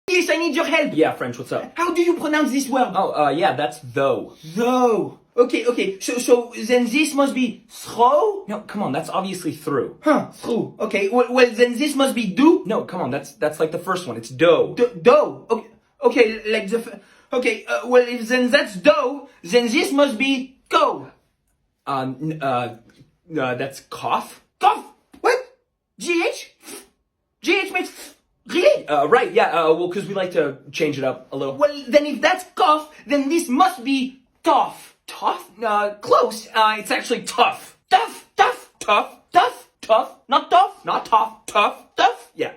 Yes, I need your help. Yeah, French, what's up? How do you pronounce this word? Oh, yeah, that's though. Though. Okay. So then this must be throw? No, come on, that's obviously through. Huh, through. Okay, well then this must be do? No, come on, that's like the first one. It's dough. Dough. Okay, like well if then that's dough, then this must be go. That's cough? Cough. What? GH? GH makes really? Right, yeah, well, because we like to change it up a little. Well, then if that's cough, then this must be tough. Tough? Close. It's actually tough. Tough. Tough. Tough. Tough. Not tough. Not tough. Tough. Tough. Yeah.